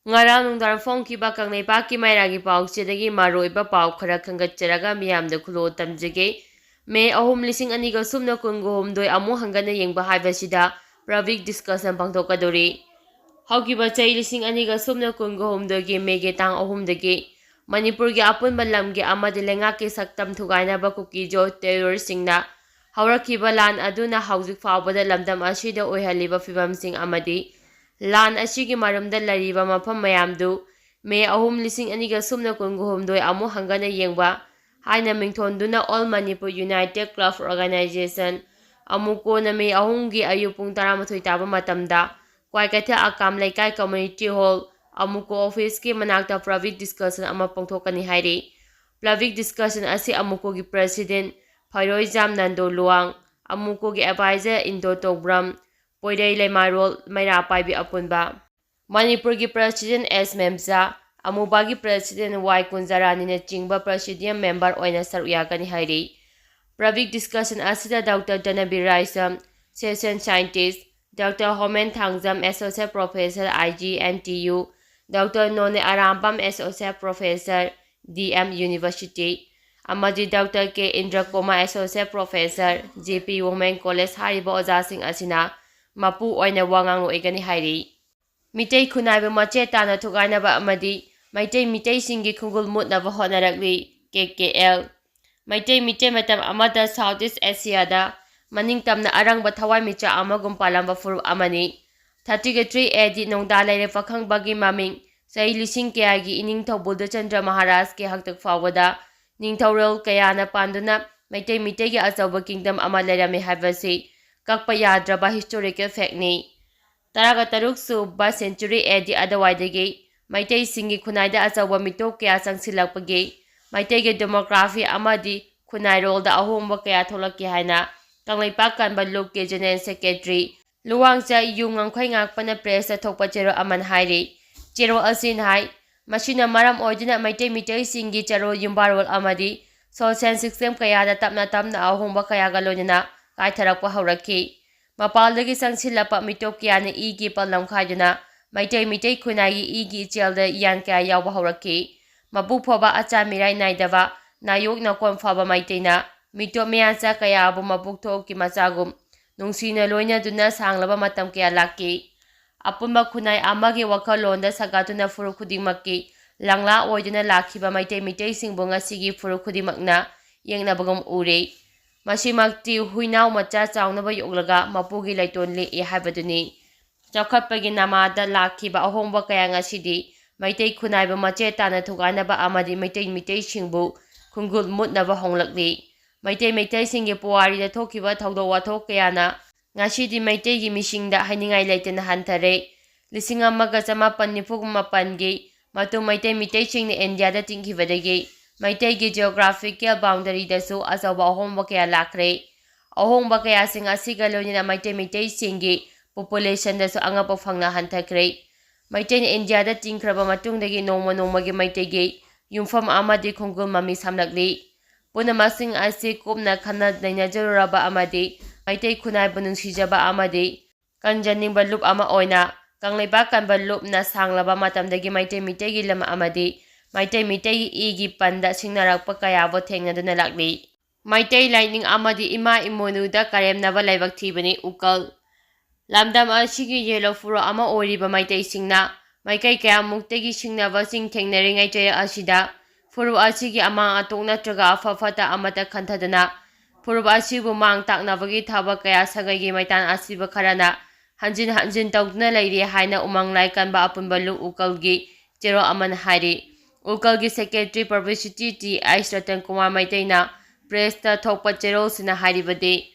Ngarang nungdar phongkiba kangneipa mairagi paukchedagi maroiba pau khara khangatjaraga miyamda khulo tamjage May 2023 amu hangana yengba haibasida public discussion pangthokadori Haukiba chai 2023 gi May tang 3 dagi Manipur gi apunba lamgi amadi lengaki saktam thugainaba kukijo terroristsingna haurakhiba lan aduna haujik faubada lamdam asida oihaliba fibamsing amadi lan asigi marumda lariba mafam mayamdu May 2023 amu hangana yengba haina mingthonduna All Manipur United Club Organization amuko na May 3 gi ayu pung 13 taba matamda Kwaikatha Akam Laikai Community Hall amuko office ki manakta public discussion ama pangthokani hairi public discussion asi amuko gi president Phairoijam Nando Luang amuko gi advisor Indo Tobram Poidai Leimarol Maira Paibi Apunba Manipur gi president S Memza amuba gi president Y Kunjarani na chingba presidium member oina saruyakani hairi public discussion asida Dr. Danabi Raisam session scientist Dr. Homen Thangjam associate professor IG NTU Dr. None Arambam associate professor DM University amadi Dr. K Indra Koma associate professor JP Women College hariba ojasing asina mapu oina wangang oigani hairi Meetei khunaiba mache tana thugainaba amadi Meetei singi khungul mutnaba honarakli KKL Meitei matam amada Southeast Asia da maning tamna arangba thawai micha amagum palamba furu amani 33 edi nongda laire pakhang bagi maming sai lising kaya gi ining thobulda Chandra Maharaj ke haktak fawada ningthorel kaya na panduna Meitei gi achawa kingdom ama lairame habasi kakpa yadraba historical fact ni Taraga taruk suba century edi adawaidagi Meitei singi khunaida achawa mitok kaya changsilakpagi Meitei ge demography amadi khunai role da ahomba kaya tholaki haina Kanglaipa Kanba Loke General Secretary Luwangcha Yungangkhoi ngakpana press thokpa chero aman hairi chero asin hai machina maram oidina Meitei singi chero yumbarol amadi social system kaya da tapna ahomba kaya galonina kaitharakpa haurakhi mapaldagi sangsilapa mitok kiyana igi palam khaiduna Meitei khunai igi chelda yan kaya yawba haurakhi mabuk phoba acha mirai naidaba nayok na kon phaba Meiteina Mito miyansa kaya abu mabuk thoki machagum nungsina loina duna sanglaba matam kaya laki apunba khunai amagi wakhalonda sagatuna furu khudimaki langla oiduna lakhiba Meitei singbu ngasigi furu khudimakna yengnabagum ure masimakti huinaw macha chawnaba yoklaga mapugi laiton le e habaduni chakhatpagi namada lakhiba ahomba kaya ngasidi Meitei khunaiba mache tana thuganaba amadi Meitei singbu khungul mutnaba honglakli Meitei singi puwari da thokiba thawdo wathok kayana ngasidi Meitei gi misingda hainingai leitena hantare 1994 gi matu Meitei singni India da tingkhibadagi Meitei gi geographical boundary da su asawa ahomba kaya lakre ahomba kaya sing asiga loina Meitei singi population da su angapa phangna hanthakre Meitei ni India da tingkhraba matungdagi nongma gi Meitei gi yumfam amadi khongul mami samlakli Punamasing asi kupna khana nainajaruraba amadi Meitei khunai bunungsijaba amadi kanjaningba lup ama oina kanglaiba kanba lupna sanglaba matamdagi Meitei gi lama amadi Meitei igi panda Singnarak pakayabo thengnaduna lakli Meitei lightning amadi ima imonuda karemnaba laibak thibani ukal lamdam asigi yelo furo ama oiriba Meitei singna Maikai kaya muktagi singnaba sing thengnaringai chaya asida Furu asigi amang atok natraga afafata amata khanthadana Furu asibu mang taknabagi thaba kaya sagagi maitan asiba kharana hanjin tawduna lairi haina umang lai kanba apunba lu ukalgi chero aman hairi ukalgi secretary publicity T H Ratan Kumar Meiteina press ta thokpa chero sina haribadi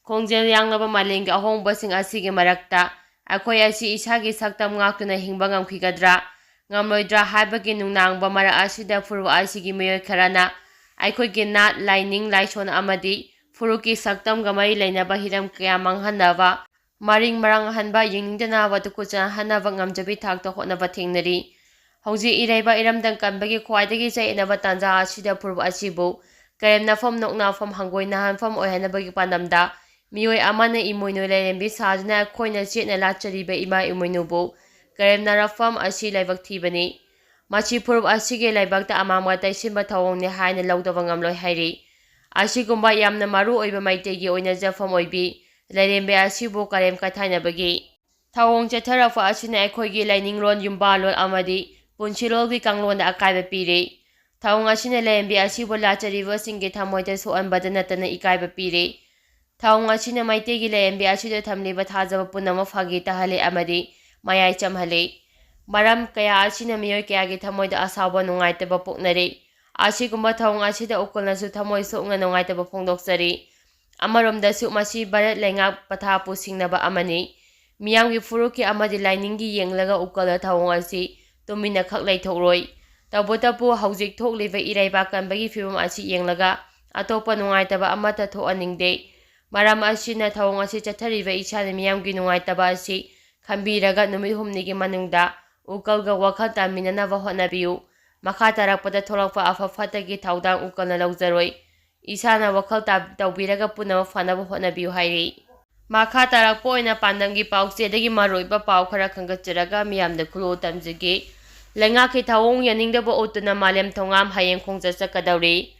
khongjel yanglaba malengi ahongba sing asigi marakta akhoi asi isagi saktam ngakuna hingba ngamkhigadra ngamloidra haibagi nungnangba mara asida furu asigi meyoy kharana aikhoigi nat laining laison amadi furuki saktam gamari lainaba hiram kaya manghanaba maring marang hanba yingdana watukucha hanaba ngamjabi thakta hotnaba thengnari hauji iraiba iramdang kanbagi khwaidagi jainaba tanja asida furu asibu karemna fam nokna fam hangoi nahan fam oihanabagi pandamda miyoy amana imoino lairembi sajna khoina chetna lachariba ima imoinubu ꯀꯔꯦꯝꯅꯔꯛꯐꯝ ꯑꯁꯤ ꯂꯥꯏꯕꯛ ꯊꯤꯕꯅꯤ꯫ ꯃꯁꯤ ꯐꯨꯔꯨꯞ ꯑꯁꯤꯒꯤ ꯂꯥꯏꯕꯛꯇ ꯑꯃꯥꯡꯕ ꯇꯩꯁꯤꯟꯕ ꯊꯧꯑꯣꯡꯅꯤ ꯍꯥꯏꯅ ꯂꯧꯗꯕ ꯉꯝꯂꯣꯏ ꯍꯥꯏꯔꯤ꯫ ꯑꯁꯤꯒꯨꯝꯕ ꯌꯥꯝꯅ ꯃꯔꯨ ꯑꯣꯏꯕ ꯃꯩꯇꯩꯒꯤ ꯑꯣꯏꯅꯖꯐꯝ ꯑꯣꯏꯕꯤ ꯂꯥꯏꯔꯦꯝꯕꯤ ꯑꯁꯤꯕꯨ ꯀꯔꯦꯝ ꯀꯊꯥꯏꯅꯕꯒꯤ ꯊꯧꯑꯣꯡ ꯆꯠꯊꯔꯛꯄ ꯑꯁꯤꯅ ꯑꯩꯈꯣꯏꯒꯤ ꯂꯥꯏꯅꯤꯡꯂꯣꯟ, ꯌꯨꯝꯕꯥꯜꯂꯣꯟ ꯑꯃꯗꯤ ꯄꯨꯟꯁꯤꯔꯣꯜꯒꯤ ꯀꯥꯡꯂꯣꯟꯗ ꯑꯀꯥꯏꯕ ꯄꯤꯔꯤ꯫ ꯊꯧꯑꯣꯡ ꯑꯁꯤꯅ ꯂꯥꯏꯔꯦꯝꯕꯤ ꯑꯁꯤꯕꯨ ꯂꯥꯠꯆꯔꯤꯕꯁꯤꯡꯒꯤ ꯊꯃꯣꯏꯗ ꯁꯣꯛꯍꯟꯕꯇ ꯅꯠꯇꯅ ꯏꯀꯥꯏꯕ ꯄꯤꯔꯤ꯫ ꯊꯧꯑꯣꯡ ꯑꯁꯤꯅ ꯃꯩꯇꯩꯒꯤ ꯂꯥꯏꯔꯦꯝꯕꯤ ꯑꯁꯤꯗ ꯊꯝꯂꯤꯕ ꯊꯥꯖꯕ ꯄꯨꯝꯅꯃꯛ ꯐꯥꯒꯤ ꯇꯥꯍꯜꯂꯤ ꯑꯃꯗꯤ ꯃꯌꯥꯏ ꯆꯝꯍꯜꯂꯤ꯫ ꯃꯔꯝ ꯀꯌꯥ ꯑꯁꯤꯅ ꯃꯤꯑꯣꯏ ꯀꯌꯥꯒꯤ ꯊꯃꯣꯏꯗ ꯑꯁꯥꯎꯕ, ꯅꯨꯡꯉꯥꯏꯇꯕ ꯄꯣꯛꯅꯔꯤ꯫ ꯑꯁꯤꯒꯨꯝꯕ ꯊꯧꯑꯣꯡ ꯑꯁꯤꯗ ꯎꯀꯤꯜꯅꯁꯨ ꯊꯃꯣꯏ ꯁꯣꯛꯅ ꯅꯨꯡꯉꯥꯏꯇꯕ ꯐꯣꯡꯗꯣꯛꯆꯔꯤ꯫ ꯑꯃꯔꯣꯝꯗꯁꯨ ꯃꯁꯤ ꯚꯥꯔꯠ ꯂꯩꯉꯥꯛ ꯄꯊꯥꯞꯄꯨ ꯁꯤꯡꯅꯕ ꯑꯃꯅꯤ꯫ ꯃꯤꯌꯥꯝꯒꯤ ꯐꯨꯔꯨꯞꯀꯤ ꯑꯃꯗꯤ ꯂꯥꯏꯅꯤꯡꯒꯤ ꯌꯦꯡꯂꯒ ꯎꯀꯤꯜꯅ ꯊꯧꯑꯣꯡ ꯑꯁꯤ ꯇꯨꯃꯤꯟꯅ ꯈꯛ ꯂꯩꯊꯣꯛꯔꯣꯏ꯫ ꯇꯧꯕꯇꯕꯨ ꯍꯧꯖꯤꯛ ꯊꯣꯛꯂꯤꯕ ꯏꯔꯩꯕꯥꯛ ꯀꯟꯕꯒꯤ ꯐꯤꯚꯝ ꯑꯁꯤ ꯌꯦꯡꯂꯒ ꯑꯇꯣꯞꯄ ꯅꯨꯡꯉꯥꯏꯇꯕ ꯑꯃꯠꯇ ꯊꯣꯛꯍꯟꯅꯤꯡꯗꯦ꯫ ꯃꯔꯝ ꯑꯁꯤꯅ ꯊꯧꯑꯣꯡ ꯑꯁꯤ ꯆꯠꯊꯔꯤꯕ ꯏꯁꯥꯅ ꯃꯤꯌꯥꯝꯒꯤ ꯅꯨꯡꯉꯥꯏꯇꯕ ꯑꯁꯤ ꯈꯟꯕꯤꯔꯒ ꯅꯨꯃꯤꯠ ꯍꯨꯝꯅꯤꯒꯤ ꯃꯅꯨꯡꯗ ꯎꯀꯤꯜꯒ ꯋꯥꯈꯜ ꯇꯥꯃꯤꯟꯅꯅꯕ ꯍꯣꯠꯅꯕꯤꯌꯨ꯫ ꯃꯈꯥ ꯇꯥꯔꯛꯄꯗ ꯊꯣꯛꯂꯛꯄ ꯑꯐ ꯐꯠꯇꯒꯤ ꯊꯧꯗꯥꯡ ꯎꯀꯤꯜꯅ ꯂꯧꯖꯔꯣꯏ꯫ ꯏꯁꯥꯅ ꯋꯥꯈꯜ ꯇꯧꯕꯤꯔꯒ ꯄꯨꯝꯅꯃꯛ ꯐꯅꯕ ꯍꯣꯠꯅꯕꯤꯌꯨ ꯍꯥꯏꯔꯤ꯫ ꯃꯈꯥ ꯇꯥꯔꯛꯄ ꯑꯣꯏꯅ ꯄꯥꯟꯗꯝꯒꯤ ꯄꯥꯎꯆꯦꯗꯒꯤ ꯃꯔꯨꯑꯣꯏꯕ ꯄꯥꯎ ꯈꯔ ꯈꯟꯒꯠꯆꯔꯒ ꯃꯤꯌꯥꯝꯗ ꯈꯨꯠꯂꯣ ꯇꯝꯖꯒꯦ꯫ ꯂꯩꯉꯥꯛꯀꯤ ꯊꯧꯑꯣꯡ ꯌꯥꯅꯤꯡꯗꯕ ꯎꯠꯇꯨꯅ ꯃꯥꯂꯦꯝ ꯊꯣꯡꯉꯥꯝ ꯍꯌꯦꯡ ꯈꯣꯡꯆꯠ ꯆꯠꯀꯗꯧꯔꯤ꯫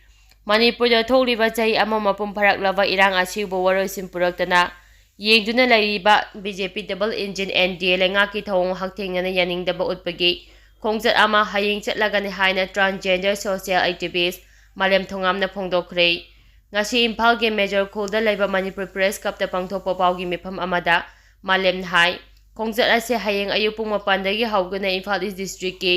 ꯃꯅꯤꯄꯨꯔꯗ ꯊꯣꯛꯂꯤꯕ ꯆꯍꯤ ꯑꯃ ꯃꯄꯨꯡ ꯐꯥꯔꯛꯂꯕ ꯏꯔꯥꯡ ꯑꯁꯤꯕꯨ ꯋꯥꯔꯣꯏꯁꯤꯟ ꯄꯨꯔꯛꯇꯨꯅ ꯌꯦꯡꯗꯨꯅ ꯂꯩꯔꯤꯕ ꯕꯤ.ꯖꯦ.ꯄꯤ ꯗꯕꯜ ꯏꯟꯖꯤꯟ (NDA) ꯂꯩꯉꯥꯛꯀꯤ ꯊꯧꯑꯣꯡ ꯍꯛꯊꯦꯡꯅꯅ ꯌꯥꯅꯤꯡꯗꯕ ꯎꯠꯄꯒꯤ ꯈꯣꯡꯆꯠ ꯑꯃ ꯍꯌꯦꯡ ꯆꯠꯂꯒꯅꯤ ꯍꯥꯏꯅ ꯇ꯭ꯔꯥꯟꯁꯖꯦꯟꯗꯔ ꯁꯣꯁꯤꯌꯦꯜ ꯑꯦꯛꯇꯤꯕꯤꯁꯠ ꯃꯥꯂꯦꯝ ꯊꯣꯡꯉꯥꯝꯅ ꯐꯣꯡꯗꯣꯛꯈ꯭ꯔꯦ꯫ ꯉꯁꯤ ꯏꯝꯐꯥꯜꯒꯤ ꯃꯦꯖꯔ ꯈꯨꯜꯗ ꯂꯩꯕ ꯃꯅꯤꯄꯨꯔ ꯄ꯭ꯔꯦꯁ ꯀ꯭ꯂꯕꯇ ꯄꯥꯡꯊꯣꯛꯄ ꯄꯥꯎꯒꯤ ꯃꯤꯐꯝ ꯑꯃꯗ ꯃꯥꯂꯦꯝꯅ ꯍꯥꯏ ꯈꯣꯡꯆꯠ ꯑꯁꯤ ꯍꯌꯦꯡ ꯑꯌꯨꯛ ꯄꯨꯡ 7ꯗꯒꯤ ꯍꯧꯗꯨꯅ ꯏꯝꯐꯥꯜ ꯏꯁ ꯗꯤꯁꯇ꯭ꯔꯤꯛꯀꯤ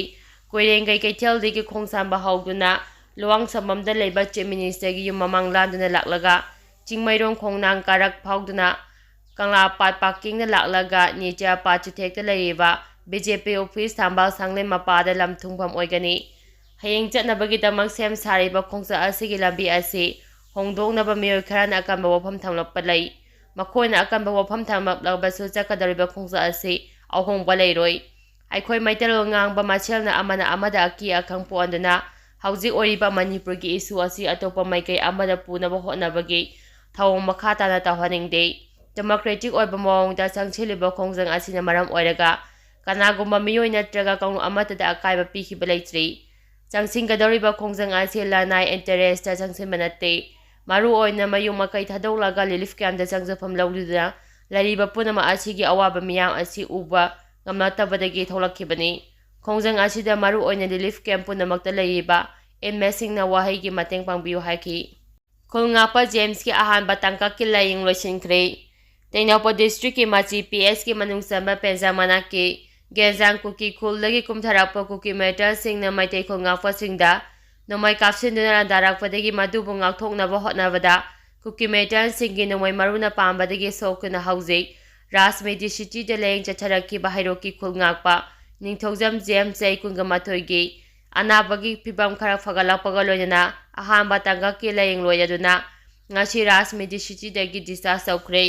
ꯀꯣꯏꯔꯦꯡꯒꯩ ꯀꯩꯊꯦꯜꯗꯒꯤ ꯈꯣꯡꯁꯥꯟꯕ ꯍꯧꯗꯨꯅ ꯂꯨꯋꯥꯡꯁꯝꯕꯝꯗ ꯂꯩꯕ ꯆꯤꯐ ꯃꯤꯅꯤꯁꯇꯔꯒꯤ ꯌꯨꯝ ꯃꯃꯥꯡ ꯂꯥꯟꯗꯨꯅ ꯂꯥꯛꯂꯒ ꯆꯤꯡꯃꯩꯔꯣꯡ ꯈꯣꯡꯅꯥꯡ ꯀꯥꯔꯛ ꯐꯥꯎꯗꯨꯅ ꯀꯪꯂꯥꯄꯥꯠ ꯄꯥꯔꯀꯤꯡꯗ ꯂꯥꯛꯂꯒ ꯅꯤꯆꯥꯄꯥꯠ ꯆꯨꯊꯦꯛꯇ ꯂꯩꯔꯤꯕ ꯕꯤ.ꯖꯦ.ꯄꯤ ꯑꯣꯐꯤꯁ ꯊꯝꯕꯥꯜ ꯁꯪꯂꯦꯟ ꯃꯄꯥꯗ ꯂꯝꯊꯨꯡꯐꯝ ꯑꯣꯏꯒꯅꯤ꯫ ꯍꯌꯦꯡ ꯆꯠꯅꯕꯒꯤꯗꯃꯛ ꯁꯦꯝ ꯁꯥꯔꯤꯕ ꯈꯣꯡꯆꯠ ꯑꯁꯤꯒꯤ ꯂꯝꯕꯤ ꯑꯁꯤ ꯍꯣꯡꯗꯣꯛꯅꯕ ꯃꯤꯑꯣꯏ ꯈꯔꯅ ꯑꯀꯟꯕ ꯋꯥꯐꯝ ꯊꯝꯂꯛꯄ ꯂꯩ꯫ ꯃꯈꯣꯏꯅ ꯑꯀꯟꯕ ꯋꯥꯐꯝ ꯊꯝꯂꯛꯂꯕꯁꯨ ꯆꯠꯀꯗꯧꯔꯤꯕ ꯈꯣꯡꯆꯠ ꯑꯁꯤ ꯑꯍꯣꯡꯕ ꯂꯩꯔꯣꯏ꯫ ꯑꯩꯈꯣꯏ ꯃꯩꯇꯩꯂꯣꯟ ꯉꯥꯡꯕ ꯃꯁꯦꯜꯅ ꯑꯃꯅ ꯑꯃꯗ ꯑꯀꯤ ꯑꯈꯪ ꯄꯣꯛꯍꯟꯗꯨꯅ ꯍꯧꯖꯤꯛ ꯑꯣꯏꯔꯤꯕ ꯃꯅꯤꯄꯨꯔꯒꯤ ꯏꯁꯨ ꯑꯁꯤ ꯑꯇꯣꯞꯄ ꯃꯥꯏꯀꯩ ꯑꯃꯗ ꯄꯨꯅꯕ ꯍꯣꯠꯅꯕꯒꯤ ꯊꯧꯑꯣꯡ ꯃꯈꯥ ꯇꯥꯅ ꯇꯧꯍꯟꯅꯤꯡꯗꯦ꯫ ꯗꯦꯃꯣꯀ꯭ꯔꯦꯇꯤꯛ ꯑꯣꯏꯕ ꯃꯑꯣꯡꯗ ꯆꯪꯁꯤꯜꯂꯤꯕ ꯈꯣꯡꯖꯪ ꯑꯁꯤꯅ ꯃꯔꯝ ꯑꯣꯏꯔꯒ ꯀꯅꯥꯒꯨꯝꯕ ꯃꯤꯑꯣꯏ ꯅꯠꯇ꯭ꯔꯒ ꯀꯥꯡꯂꯨꯞ ꯑꯃꯠꯇꯗ ꯑꯀꯥꯏꯕ ꯄꯤꯈꯤꯕ ꯂꯩꯇ꯭ꯔꯤ꯫ ꯆꯪꯁꯤꯟꯒꯗꯧꯔꯤꯕ ꯈꯣꯡꯖꯪ ꯑꯁꯤ ꯂꯅꯥꯏ ꯏꯟꯇꯔꯦꯁꯇ ꯆꯪꯁꯤꯟꯕ ꯅꯠꯇꯦ꯫ ꯃꯔꯨꯑꯣꯏꯅ ꯃꯌꯨꯝ ꯃꯀꯩ ꯊꯥꯗꯣꯛꯂꯒ ꯔꯤꯂꯤꯐ ꯀꯦꯝꯞꯇ ꯆꯪꯖꯐꯝ ꯂꯧꯗꯨꯅ ꯂꯩꯔꯤꯕ ꯄꯨꯝꯅꯃꯛ ꯑꯁꯤꯒꯤ ꯑꯋꯥꯕ ꯃꯤꯌꯥꯝ ꯑꯁꯤ ꯎꯕ ꯉꯝꯂꯛꯇꯕꯗꯒꯤ ꯊꯣꯛꯂꯛꯈꯤꯕꯅꯤ꯫ ꯈꯣꯡꯖꯪ ꯑꯁꯤꯗ ꯃꯔꯨꯑꯣꯏꯅ ꯔꯤꯂꯤꯐ ꯀꯦꯝꯞ ꯄꯨꯝꯅꯃꯛꯇ ꯂꯩꯔꯤꯕ ꯏꯟꯃꯦꯠꯁꯤꯡꯅ ꯋꯥꯍꯩꯒꯤ ꯃꯇꯦꯡ ꯄꯥꯡꯕꯤꯌꯨ ꯍꯥꯏꯈꯤ꯫ ꯈꯨꯜꯉꯥꯛꯄ ꯖꯦꯝꯁꯀꯤ ꯑꯍꯥꯟꯕ ꯇꯥꯡꯀꯛꯀꯤ ꯂꯥꯏꯌꯦꯡ ꯂꯣꯏꯁꯤꯟꯈ꯭ꯔꯦ꯫ ꯇꯦꯡꯅꯧꯄꯜ ꯗꯤꯁꯇ꯭ꯔꯤꯛꯀꯤ ꯃꯆꯤ ꯄꯤ.ꯑꯦꯆ.ꯀꯤ ꯃꯅꯨꯡꯆꯟꯕ ꯄꯦꯟꯖꯥꯡ ꯃꯅꯥꯛꯀꯤ ꯒꯦꯟꯖꯥꯡ ꯀꯨꯀꯤ ꯈꯨꯜꯗꯒꯤ ꯀꯨꯝꯊꯔꯛꯄ ꯀꯨꯀꯤ ꯃꯦꯇꯔꯁꯤꯡꯅ ꯃꯩꯇꯩ ꯈꯨꯜꯉꯥꯛꯄꯁꯤꯡꯗ ꯅꯣꯡꯃꯩ ꯀꯥꯞꯁꯤꯟꯗꯨꯅ ꯂꯥꯟꯗꯥꯔꯛꯄꯗꯒꯤ ꯃꯗꯨꯕꯨ ꯉꯥꯛꯊꯣꯛꯅꯕ ꯍꯣꯠꯅꯕꯗ ꯀꯨꯀꯤ ꯃꯦꯇꯔꯁꯤꯡꯒꯤ ꯅꯣꯡꯃꯩ ꯃꯔꯨꯅ ꯄꯥꯟꯕꯗꯒꯤ ꯁꯣꯛꯇꯨꯅ ꯍꯧꯖꯤꯛ ꯔꯥꯖꯃꯦꯗꯤ ꯁꯤꯇꯤꯗ ꯂꯥꯌꯦꯡ ꯆꯠꯊꯔꯛꯈꯤꯕ ꯍꯩꯔꯣꯛꯀꯤ ꯈꯨꯜꯉꯥꯛꯄ ꯅꯤꯡꯊꯧꯖꯝ ꯖꯦꯝꯁ ꯆꯍꯤ 22ꯒꯤ ꯑꯅꯥꯕꯒꯤ ꯐꯤꯚꯝ ꯈꯔ ꯐꯒꯠꯂꯛꯄꯒ ꯂꯣꯏꯅꯅ ꯑꯍꯥꯟꯕ ꯇꯥꯡꯀꯛꯀꯤ ꯂꯥꯌꯦꯡ ꯂꯣꯏꯔꯗꯨꯅ ꯉꯁꯤ ꯔꯥꯖꯃꯦꯗꯤ ꯁꯤꯇꯤꯗꯒꯤ ꯗꯤꯁꯆꯥꯔꯖ ꯇꯧꯈ꯭ꯔꯦ꯫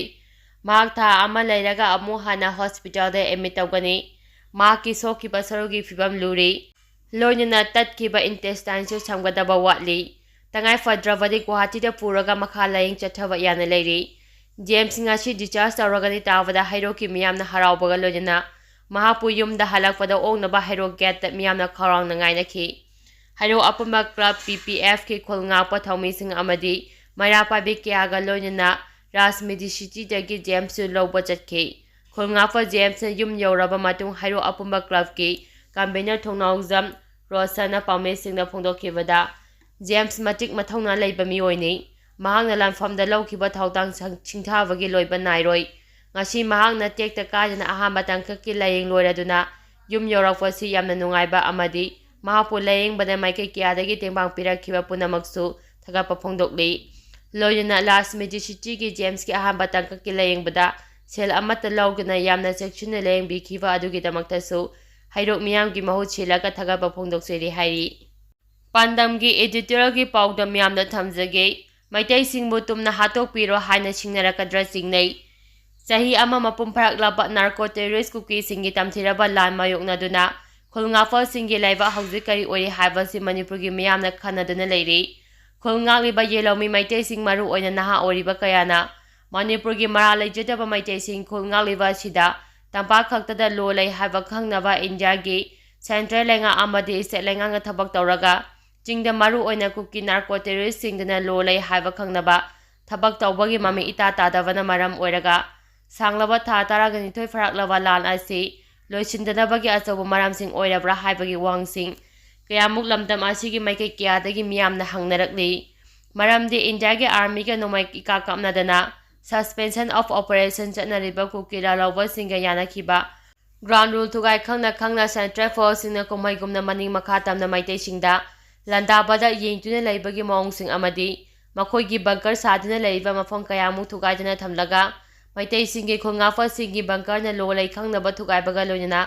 ꯃꯍꯥꯛ ꯊꯥ ꯑꯃ ꯂꯩꯔꯒ ꯑꯃꯨꯛ ꯍꯟꯅ ꯍꯣꯁꯄꯤꯇꯥꯜꯗ ꯑꯦꯗꯃꯤꯠ ꯇꯧꯒꯅꯤ꯫ ꯃꯍꯥꯛꯀꯤ ꯁꯣꯛꯈꯤꯕ ꯁꯔꯨꯒꯤ ꯐꯤꯚꯝ ꯂꯨꯔꯤ꯫ ꯂꯣꯏꯅꯅ ꯇꯠꯈꯤꯕ ꯏꯟꯇꯦꯁꯇꯥꯏꯟꯁꯨ ꯁꯝꯒꯗꯕ ꯋꯥꯠꯂꯤ꯫ ꯇꯉꯥꯏꯐꯗ꯭ꯔꯕꯗꯤ ꯒꯨꯋꯥꯍꯥꯇꯤꯗ ꯄꯨꯔꯒ ꯃꯈꯥ ꯂꯥꯌꯦꯡ ꯆꯠꯊꯕ ꯌꯥꯅ ꯂꯩꯔꯤ꯫ ꯖꯦꯝꯁ ꯉꯁꯤ ꯗꯤꯁꯆꯥꯔꯖ ꯇꯧꯔꯒꯅꯤ ꯇꯥꯕꯗ ꯍꯩꯔꯣꯛꯀꯤ ꯃꯤꯌꯥꯝꯅ ꯍꯔꯥꯎꯕꯒ ꯂꯣꯏꯅꯅ ꯃꯍꯥꯛꯄꯨ ꯌꯨꯝꯗ ꯍꯜꯂꯛꯄꯗ ꯑꯣꯛꯅꯕ ꯍꯩꯔꯣꯛ ꯒꯦꯠꯇ ꯃꯤꯌꯥꯝꯅ ꯈꯧꯔꯥꯡꯅ ꯉꯥꯏꯅꯈꯤ꯫ ꯍꯩꯔꯣꯛ ꯑꯄꯨꯟꯕ ꯀ꯭ꯂꯕ (ꯄꯤ.ꯄꯤ.ꯑꯦꯐ)ꯀꯤ ꯈꯨꯜ ꯉꯥꯛꯄ ꯊꯧꯃꯤꯁꯤꯡ ꯑꯃꯗꯤ ꯃꯩꯔꯥ ꯄꯥꯏꯕꯤ ꯀꯌꯥꯒ ꯂꯣꯏꯅꯅ ꯔꯥꯖꯃꯦꯗꯤ ꯁꯤꯇꯤꯗꯒꯤ ꯖꯦꯝꯁꯁꯨ ꯂꯧꯕ ꯆꯠꯈꯤ꯫ ꯈꯨꯜꯉꯥꯛꯄ ꯖꯦꯝꯁꯅ ꯌꯨꯝ ꯌꯧꯔꯕ ꯃꯇꯨꯡ ꯍꯩꯔꯣꯛ ꯑꯄꯨꯟꯕ ꯀ꯭ꯂꯕꯀꯤ ꯀꯟꯚꯦꯅꯔ ꯊꯣꯡꯅꯥꯎꯖꯝ ꯔꯣꯁꯟꯅ ꯄꯥꯎꯃꯤꯁꯤꯡꯗ ꯐꯣꯡꯗꯣꯛꯈꯤꯕꯗ ꯖꯦꯝꯁ ꯃꯇꯤꯛ ꯃꯊꯧꯅꯥ ꯂꯩꯕ ꯃꯤꯑꯣꯏꯅꯤ꯫ ꯃꯍꯥꯛꯅ ꯂꯥꯟꯐꯝꯗ ꯂꯧꯈꯤꯕ ꯊꯧꯗꯥꯡ ꯁꯤꯡꯊꯥꯕꯒꯤ ꯂꯣꯏꯕ ꯅꯥꯏꯔꯣꯏ꯫ ꯉꯁꯤ ꯃꯍꯥꯛꯅ ꯇꯦꯛꯇ ꯀꯥꯏꯗꯅ ꯑꯍꯥꯟꯕ ꯇꯥꯡꯀꯛꯀꯤ ꯂꯥꯌꯦꯡ ꯂꯣꯏꯔꯗꯨꯅ ꯌꯨꯝ ꯌꯧꯔꯛꯄꯁꯤ ꯌꯥꯝꯅ ꯅꯨꯡꯉꯥꯏꯕ ꯑꯃꯗꯤ ꯃꯍꯥꯛꯄꯨ ꯂꯥꯌꯦꯡꯕꯗ ꯃꯥꯏꯀꯩ ꯀꯌꯥꯗꯒꯤ ꯇꯦꯡꯕꯥꯡ ꯄꯤꯔꯛꯈꯤꯕ ꯄꯨꯝꯅꯃꯛꯁꯨ ꯊꯥꯒꯠꯄ ꯐꯣꯡꯗꯣꯛꯂꯤ꯫ ꯂꯣꯏꯅꯅ ꯔꯥꯖꯃꯦꯗꯤ ꯁꯤꯇꯤꯒꯤ ꯖꯦꯝꯁꯀꯤ ꯑꯍꯥꯟꯕ ꯇꯥꯡꯀꯛꯀꯤ ꯂꯥꯌꯦꯡꯕꯗ ꯁꯦꯜ ꯑꯃꯠꯇ ꯂꯧꯗꯅ ꯌꯥꯝꯅ ꯆꯦꯛꯁꯤꯟꯅ ꯂꯥꯌꯦꯡꯕꯤꯈꯤꯕ ꯑꯗꯨꯒꯤꯗꯃꯛꯇꯁꯨ ꯍꯩꯔꯣꯛ ꯃꯤꯌꯥꯝꯒꯤ ꯃꯍꯨꯠ ꯁꯤꯜꯂꯒ ꯊꯥꯒꯠꯄ ꯐꯣꯡꯗꯣꯛꯆꯔꯤ ꯍꯥꯏꯔꯤ꯫ ꯄꯥꯟꯗꯝꯒꯤ ꯏꯗꯤꯇꯣꯔꯤꯌꯦꯜꯒꯤ ꯄꯥꯎꯗꯝ ꯃꯤꯌꯥꯝꯗ ꯊꯝꯖꯒꯦ꯫ ꯃꯩꯇꯩꯁꯤꯡꯕꯨ ꯇꯨꯝꯅ ꯍꯥꯠꯇꯣꯛꯄꯤꯔꯣ ꯍꯥꯏꯅ ꯁꯤꯡꯅꯔꯛꯀꯗ꯭ꯔꯥ ꯆꯤꯡꯅꯩ꯫ ꯆꯍꯤ ꯑꯃ ꯃꯄꯨꯡ ꯐꯥꯔꯛꯂꯕ ꯅꯥꯔꯀꯣ ꯇꯦꯔꯣꯔꯤꯁꯠ ꯀꯨꯀꯤꯁꯤꯡꯒꯤ ꯇꯝꯊꯤꯔꯕ ꯂꯥꯟ ꯃꯥꯌꯣꯛꯅꯗꯨꯅ ꯈꯨꯜꯉꯥꯛꯄꯁꯤꯡꯒꯤ ꯂꯥꯏꯕꯛ ꯍꯧꯖꯤꯛ ꯀꯔꯤ ꯑꯣꯏꯔꯤ ꯍꯥꯏꯕꯁꯤ ꯃꯅꯤꯄꯨꯔꯒꯤ ꯃꯤꯌꯥꯝꯅ ꯈꯟꯅꯗꯨꯅ ꯂꯩꯔꯤ꯫ ꯈꯨꯜꯉꯥꯛꯂꯤꯕ ꯌꯦꯜꯍꯧꯃꯤ ꯃꯩꯇꯩꯁꯤꯡ ꯃꯔꯨꯑꯣꯏꯅ ꯅꯍꯥ ꯑꯣꯏꯔꯤꯕ ꯀꯌꯥꯅ ꯃꯅꯤꯄꯨꯔꯒꯤ ꯃꯔꯥꯜ ꯂꯩꯖꯗꯕ ꯃꯩꯇꯩꯁꯤꯡ ꯈꯨꯜꯉꯥꯛꯂꯤꯕ ꯑꯁꯤꯗ ꯇꯝꯄꯥꯛ ꯈꯛꯇꯗ ꯂꯣ ꯂꯩ ꯍꯥꯏꯕ ꯈꯪꯅꯕ ꯏꯟꯗꯤꯌꯥꯒꯤ ꯁꯦꯟꯇ꯭ꯔꯦꯜ ꯂꯩꯉꯥꯛ ꯑꯃꯗꯤ ꯁ꯭ꯇꯦꯠ ꯂꯩꯉꯥꯛꯅ ꯊꯕꯛ ꯇꯧꯔꯒ ꯆꯤꯡꯗ ꯃꯔꯨꯑꯣꯏꯅ ꯀꯨꯀꯤ ꯅꯥꯔꯀꯣ ꯇꯦꯔꯣꯔꯤꯁꯁꯤꯡꯗꯨꯅ ꯂꯣ ꯂꯩ ꯍꯥꯏꯕ ꯈꯪꯅꯕ ꯊꯕꯛ ꯇꯧꯕꯒꯤ ꯃꯃꯤ ꯏꯇꯥ ꯇꯥꯗꯕꯅ ꯃꯔꯝ ꯑꯣꯏꯔꯒ ꯁꯥꯡꯂꯕ ꯊꯥ 12 ꯐꯔꯛꯂꯕ ꯂꯥꯟ ꯑꯁꯤ ꯂꯣꯏꯁꯤꯟꯗꯅꯕꯒꯤ ꯑꯆꯧꯕ ꯃꯔꯝꯁꯤꯡ ꯑꯣꯏꯔꯕ꯭ꯔꯥ ꯍꯥꯏꯕꯒꯤ ꯋꯥꯍꯪꯁꯤꯡ ꯀꯌꯥꯃꯨꯛ ꯂꯝꯗꯝ ꯑꯁꯤꯒꯤ ꯃꯥꯏꯀꯩ ꯀꯌꯥꯗꯒꯤ ꯃꯤꯌꯥꯝꯅ ꯍꯪꯅꯔꯛꯂꯤ꯫ ꯃꯔꯝꯗꯤ ꯏꯟꯗꯤꯌꯥꯒꯤ ꯑꯥꯔꯃꯤꯒ ꯅꯣꯡꯃꯩ ꯏꯀꯥꯞ ꯀꯥꯞꯅꯗꯅ ꯁꯁꯄꯦꯟꯁꯟ ꯑꯣꯐ ꯑꯣꯄꯔꯦꯁꯟ ꯆꯠꯅꯔꯤꯕ ꯀꯨꯀꯤ ꯂꯥꯜꯍꯧꯕꯁꯤꯡꯒ ꯌꯥꯅꯈꯤꯕ ꯒ꯭ꯔꯥꯎꯟ ꯔꯨꯜ ꯊꯨꯒꯥꯏ ꯈꯪꯅ ꯁꯦꯟꯇ꯭ꯔꯦꯜ ꯐꯣꯔꯁꯁꯤꯡꯅ ꯀꯨꯝꯍꯩꯒꯨꯝꯅ ꯃꯅꯤꯡ ꯃꯈꯥ ꯇꯝꯅ ꯃꯩꯇꯩꯁꯤꯡꯗ ꯂꯥꯟꯗꯥꯕꯗ ꯌꯦꯡꯗꯨꯅ ꯂꯩꯕꯒꯤ ꯃꯑꯣꯡꯁꯤꯡ ꯑꯃꯗꯤ ꯃꯈꯣꯏꯒꯤ ꯕꯪꯀꯔ ꯁꯥꯗꯨꯅ ꯂꯩꯔꯤꯕ ꯃꯐꯝ ꯀꯌꯥꯃꯨꯛ ꯊꯨꯒꯥꯏꯗꯨꯅ ꯊꯝꯂꯒ ꯃꯩꯇꯩꯁꯤꯡꯒꯤ ꯈꯨꯜꯉꯥꯛꯄꯁꯤꯡꯒꯤ ꯕꯪꯀꯔꯅ ꯂꯣ ꯂꯩ ꯈꯪꯅꯕ ꯊꯨꯒꯥꯏꯕꯒ ꯂꯣꯏꯅꯅ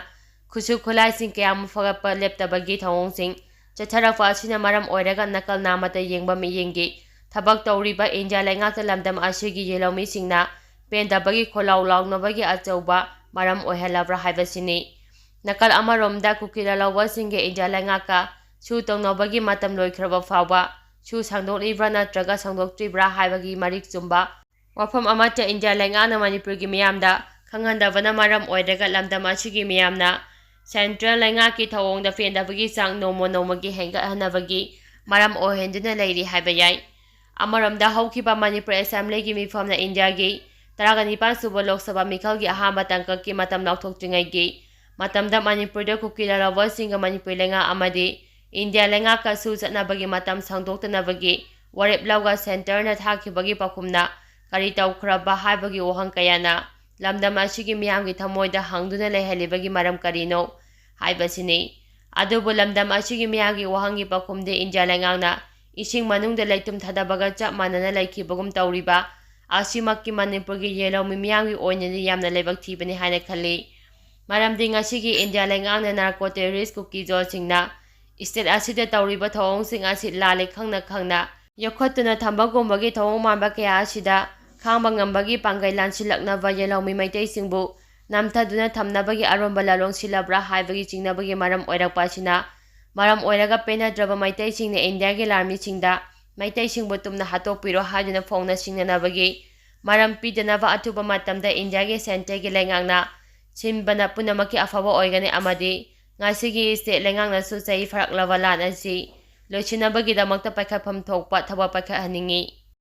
ꯈꯨꯠꯁꯨ ꯈꯨꯠꯂꯥꯏꯁꯤꯡ ꯀꯌꯥꯃꯨꯛ ꯐꯒꯠꯄ ꯂꯦꯞꯇꯕꯒꯤ ꯊꯧꯑꯣꯡꯁꯤꯡ ꯆꯠꯊꯔꯛꯄ ꯑꯁꯤꯅ ꯃꯔꯝ ꯑꯣꯏꯔꯒ ꯅꯥꯀꯜ ꯅꯥꯝꯃꯇ ꯌꯦꯡꯕ ꯃꯤꯠꯌꯦꯡꯒꯤ ꯊꯕꯛ ꯇꯧꯔꯤꯕ ꯏꯟꯗꯤꯌꯥ ꯂꯩꯉꯥꯛꯇ ꯂꯝꯗꯝ ꯑꯁꯤꯒꯤ ꯌꯦꯜꯍꯧꯃꯤꯁꯤꯡꯅ ꯄꯦꯟꯗꯕꯒꯤ ꯈꯣꯜꯂꯥꯎ ꯂꯥꯎꯅꯕꯒꯤ ꯑꯆꯧꯕ ꯃꯔꯝ ꯑꯣꯏꯍꯜꯂꯕ꯭ꯔꯥ ꯍꯥꯏꯕꯁꯤꯅꯤ꯫ ꯅꯥꯀꯜ ꯑꯃꯔꯣꯝꯗ ꯀꯨꯀꯤ ꯂꯥꯜꯍꯧꯕꯁꯤꯡꯒꯤ ꯏꯟꯗꯤꯌꯥ ꯂꯩꯉꯥꯛꯀ ꯁꯨ ꯇꯧꯅꯕꯒꯤ ꯃꯇꯝ ꯂꯣꯏꯈ꯭ꯔꯕ ꯐꯥꯎꯕ ꯁꯨ ꯁꯥꯡꯗꯣꯛꯂꯤꯕ꯭ꯔꯥ ꯅꯠꯇ꯭ꯔꯒ ꯁꯥꯡꯗꯣꯛꯇ꯭ꯔꯤꯕ꯭ꯔꯥ ꯍꯥꯏꯕꯒꯤ ꯃꯔꯤꯛ ꯆꯨꯝꯕ ꯋꯥꯐꯝ ꯑꯃꯠꯇ ꯏꯟꯗꯤꯌꯥ ꯂꯩꯉꯥꯛꯅ ꯃꯅꯤꯄꯨꯔꯒꯤ ꯃꯤꯌꯥꯝꯗ ꯈꯪꯍꯟꯗꯕꯅ ꯃꯔꯝ ꯑꯣꯏꯔꯒ ꯂꯝꯗꯝ ꯑꯁꯤꯒꯤ ꯃꯤꯌꯥꯝꯅ ꯁꯦꯟꯇ꯭ꯔꯦꯜ ꯂꯩꯉꯥꯛꯀꯤ ꯊꯧꯑꯣꯡꯗ ꯄꯦꯟꯗꯕꯒꯤ ꯆꯥꯡ ꯅꯣꯡꯃꯒꯤ ꯍꯦꯟꯒꯠꯍꯟꯅꯕꯒꯤ ꯃꯔꯝ ꯑꯣꯏꯍꯟꯗꯨꯅ ꯂꯩꯔꯤ ꯍꯥꯏꯕ ꯌꯥꯏ꯫ ꯑꯃꯔꯣꯝꯗ ꯍꯧꯈꯤꯕ ꯃꯅꯤꯄꯨꯔ ꯑꯦꯁꯦꯝꯕ꯭ꯂꯤꯒꯤ ꯃꯤꯐꯝꯅ ꯏꯟꯗꯤꯌꯥꯒꯤ 17 ꯁꯨꯕ ꯂꯣꯛ ꯁꯚꯥ ꯃꯤꯈꯜꯒꯤ ꯑꯍꯥꯟꯕ ꯇꯥꯡꯀꯛꯀꯤ ꯃꯇꯝ ꯂꯥꯎꯊꯣꯛꯇ꯭ꯔꯤꯉꯩꯒꯤ ꯃꯇꯝꯗ ꯃꯅꯤꯄꯨꯔꯗ ꯀꯨꯀꯤ ꯂꯥꯜꯍꯧꯕꯁꯤꯡꯒ ꯃꯅꯤꯄꯨꯔꯤ ꯂꯩꯉꯥꯛ ꯑꯃꯗꯤ ꯏꯟꯗꯤꯌꯥ ꯂꯩꯉꯥꯛꯀ ꯁꯨ ꯆꯠꯅꯕꯒꯤ ꯃꯇꯝ ꯁꯥꯡꯗꯣꯛꯇꯅꯕꯒꯤ ꯋꯥꯔꯦꯞ ꯂꯧꯒ ꯁꯦꯟꯇꯔꯅ ꯊꯥꯈꯤꯕꯒꯤ ꯄꯥꯎꯈꯨꯝꯅ ꯀꯔꯤ ꯇꯧꯈ꯭ꯔꯕ ꯍꯥꯏꯕꯒꯤ ꯋꯥꯍꯪ ꯀꯌꯥꯅ ꯂꯝꯗꯝ ꯑꯁꯤꯒꯤ ꯃꯤꯌꯥꯝꯒꯤ ꯊꯃꯣꯏꯗ ꯍꯪꯗꯨꯅ ꯂꯩꯍꯜꯂꯤꯕꯒꯤ ꯃꯔꯝ ꯀꯔꯤꯅꯣ ꯍꯥꯏꯕꯁꯤꯅꯤ꯫ ꯑꯗꯨꯕꯨ ꯂꯝꯗꯝ ꯑꯁꯤꯒꯤ ꯃꯤꯌꯥꯝꯒꯤ ꯋꯥꯍꯪꯒꯤ ꯄꯥꯎꯈꯨꯝꯗꯤ ꯏꯟꯗꯤꯌꯥ ꯂꯩꯉꯥꯛꯅ ꯏꯁꯤꯡ ꯃꯅꯨꯡꯗ ꯂꯩꯇꯨꯝ ꯊꯥꯗꯕꯒ ꯆꯞ ꯃꯥꯟꯅꯅ ꯂꯩꯈꯤꯕꯒꯨꯝ ꯇꯧꯔꯤꯕ ꯑꯁꯤꯃꯛꯀꯤ ꯃꯅꯤꯄꯨꯔꯒꯤ ꯌꯦꯜꯍꯧꯃꯤ ꯃꯤꯌꯥꯝꯒꯤ ꯑꯣꯏꯅꯗꯤ ꯌꯥꯝꯅ ꯂꯥꯏꯕꯛ ꯊꯤꯕꯅꯤ ꯍꯥꯏꯅ ꯈꯜꯂꯤ꯫ ꯃꯔꯝꯗꯤ ꯉꯁꯤꯒꯤ ꯏꯟꯗꯤꯌꯥ ꯂꯩꯉꯥꯛꯅ ꯅꯥꯔꯀꯣ ꯇꯦꯔꯣꯔꯤꯁ ꯀꯨꯀꯤ ꯖꯣꯠꯁꯤꯡꯅ ꯁ꯭ꯇꯦꯠ ꯑꯁꯤꯗ ꯇꯧꯔꯤꯕ ꯊꯧꯑꯣꯡꯁꯤꯡ ꯑꯁꯤ ꯂꯥꯜꯂꯤ ꯈꯪꯅ ꯌꯣꯛꯈꯠꯇꯨꯅ ꯊꯝꯕꯒꯨꯝꯕꯒꯤ ꯊꯧꯑꯣꯡ ꯃꯥꯟꯕ ꯀꯌꯥ ꯑꯁꯤꯗ ꯈꯥꯡꯕ ꯉꯝꯕꯒꯤ ꯄꯥꯡꯒꯜ ꯂꯥꯟꯁꯤꯜꯂꯛꯅꯕ ꯌꯦꯜꯍꯧꯃꯤ ꯃꯩꯇꯩꯁꯤꯡꯕꯨ ꯅꯝꯊꯗꯨꯅ ꯊꯝꯅꯕꯒꯤ ꯑꯔꯣꯟꯕ ꯂꯥꯂꯣꯡ ꯁꯤꯜꯂꯕ꯭ꯔꯥ ꯍꯥꯏꯕꯒꯤ ꯆꯤꯡꯅꯕꯒꯤ ꯃꯔꯝ ꯑꯣꯏꯔꯛꯄ ꯑꯁꯤꯅ ꯃꯔꯝ ꯑꯣꯏꯔꯒ ꯄꯦꯟꯅꯗ꯭ꯔꯕ ꯃꯩꯇꯩꯁꯤꯡꯅ ꯏꯟꯗꯤꯌꯥꯒꯤ ꯂꯥꯟꯃꯤꯁꯤꯡꯗ ꯃꯩꯇꯩꯁꯤꯡꯕꯨ ꯇꯨꯝꯅ ꯍꯥꯠꯇꯣꯛꯄꯤꯔꯣ ꯍꯥꯏꯗꯨꯅ ꯐꯣꯡꯅ ꯁꯤꯡꯅꯅꯕꯒꯤ ꯃꯔꯝ ꯄꯤꯗꯅꯕ ꯑꯊꯨꯕ ꯃꯇꯝꯗ ꯏꯟꯗꯤꯌꯥꯒꯤ ꯁꯦꯟꯇ꯭ꯔꯦꯜꯒꯤ ꯂꯩꯉꯥꯛꯅ ꯁꯤꯟꯕꯅ ꯄꯨꯝꯅꯃꯛꯀꯤ ꯑꯐꯕ ꯑꯣꯏꯒꯅꯤ ꯑꯃꯗꯤ ꯉꯁꯤꯒꯤ ꯁ꯭ꯇꯦꯠ ꯂꯩꯉꯥꯛꯅꯁꯨ ꯆꯍꯤ ꯐꯔꯛꯂꯕ ꯂꯥꯟ ꯑꯁꯤ ꯂꯣꯏꯁꯤꯟꯅꯕꯒꯤꯗꯃꯛꯇ ꯄꯥꯏꯈꯠꯐꯝ ꯊꯣꯛꯄ ꯊꯕꯛ ꯄꯥꯏꯈꯠꯍꯟꯅꯤꯡꯉꯤ꯫